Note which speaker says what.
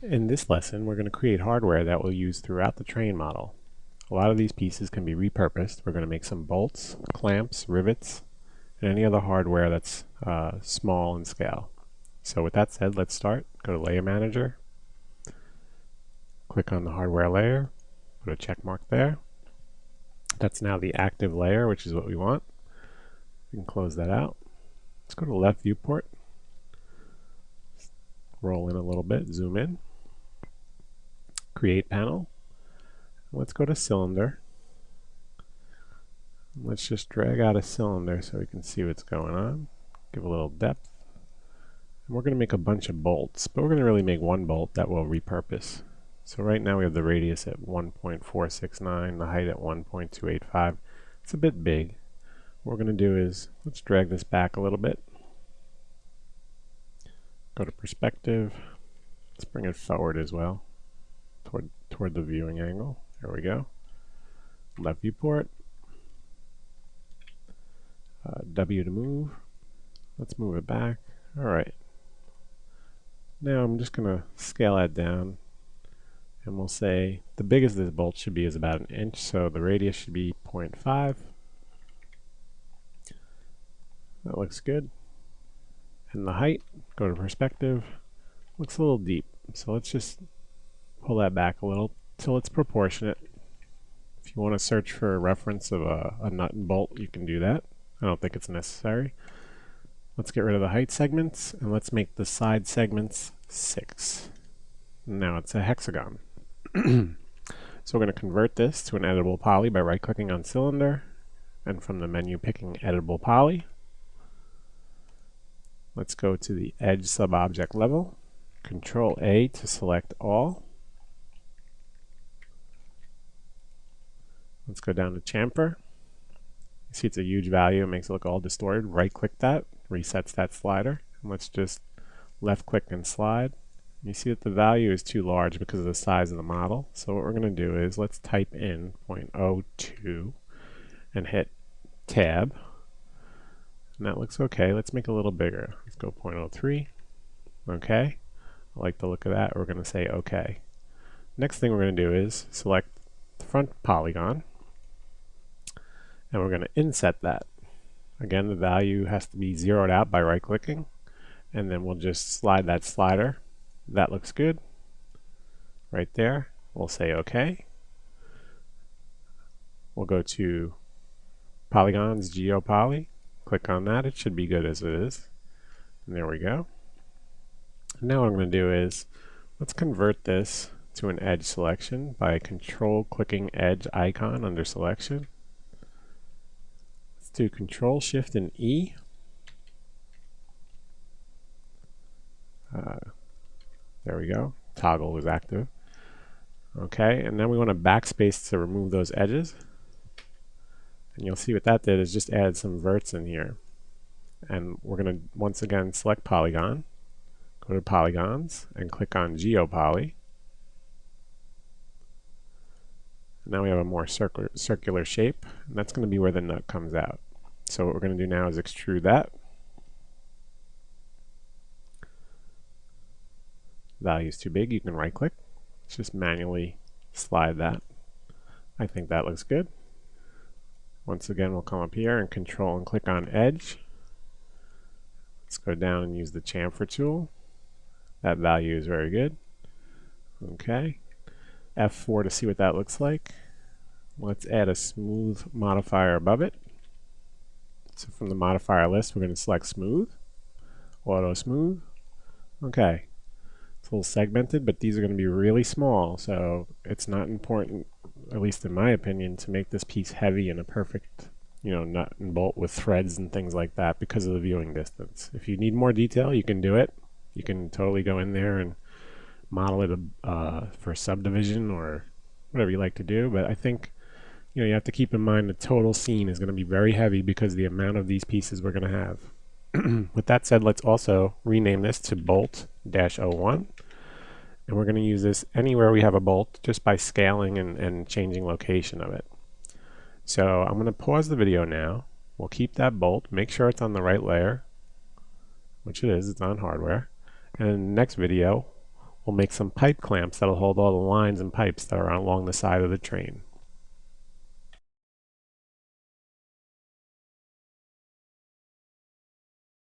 Speaker 1: In this lesson, we're going to create hardware that we'll use throughout the train model. A lot of these pieces can be repurposed. We're going to make some bolts, clamps, rivets, and any other hardware that's small in scale. So with that said, let's start. Go to Layer Manager, click on the hardware layer, put a check mark there. That's now the active layer, which is what we want. We can close that out. Let's go to left viewport, roll in a little bit, zoom in, create panel. Let's go to cylinder. Let's just drag out a cylinder so we can see what's going on. Give a little depth. And we're going to make a bunch of bolts, but we're going to really make one bolt that we'll repurpose. So right now we have the radius at 1.469, the height at 1.285. It's a bit big. What we're going to do is, let's drag this back a little bit. Go to perspective. Let's bring it forward as well, toward the viewing angle. There we go. Left viewport. W to move. Let's move it back. Alright. Now I'm just going to scale that down. And we'll say the biggest this bolt should be is about 1 inch, so the radius should be 0.5. That looks good. And the height, go to perspective, looks a little deep. So let's just pull that back a little till it's proportionate. If you want to search for a reference of a nut and bolt, you can do that. I don't think it's necessary. Let's get rid of the height segments, and let's make the side segments 6. Now it's a hexagon. So we're going to convert this to an editable poly by right-clicking on cylinder, and from the menu picking editable poly. Let's go to the edge sub-object level. Control A to select all. Let's go down to chamfer. You see it's a huge value. It makes it look all distorted. Right-click that, resets that slider. And let's just left-click and slide. You see that the value is too large because of the size of the model. So what we're going to do is let's type in 0.02 and hit tab. And that looks okay. Let's make it a little bigger. Let's go 0.03. Okay. I like the look of that. We're going to say okay. Next thing we're going to do is select the front polygon. And we're going to inset that. Again, the value has to be zeroed out by right-clicking. And then we'll just slide that slider. That looks good. Right there. We'll say OK. We'll go to Polygons, GeoPoly. Click on that. It should be good as it is. And there we go. Now what I'm going to do is, let's convert this to an edge selection by control-clicking edge icon under selection. Let's do Control, Shift, and E. There we go. Toggle is active. Okay, and then we want to backspace to remove those edges. And you'll see what that did is just add some verts in here. And we're going to once again select polygon, go to polygons, and click on GeoPoly. Now we have a more circular shape, and that's going to be where the nut comes out. So what we're going to do now is extrude that. Value is too big, you can right click. Let's just manually slide that. I think that looks good. Once again, we'll come up here and control and click on edge. Let's go down and use the chamfer tool. That value is very good. Okay. F4 to see what that looks like. Let's add a smooth modifier above it. So from the modifier list, we're going to select smooth, auto smooth. Okay. It's a little segmented, but these are going to be really small, so it's not important, at least in my opinion, to make this piece heavy and a perfect, nut and bolt with threads and things like that because of the viewing distance. If you need more detail, you can do it. You can totally go in there and model it for subdivision or whatever you like to do, but I think you have to keep in mind the total scene is going to be very heavy because of the amount of these pieces we're going to have. With that said, let's also rename this to bolt-01, and we're going to use this anywhere we have a bolt just by scaling and changing location of it. So I'm going to pause the video now. We'll keep that bolt, make sure it's on the right layer, which it is, it's on hardware, and in the next video we'll make some pipe clamps that'll hold all the lines and pipes that are along the side of the train.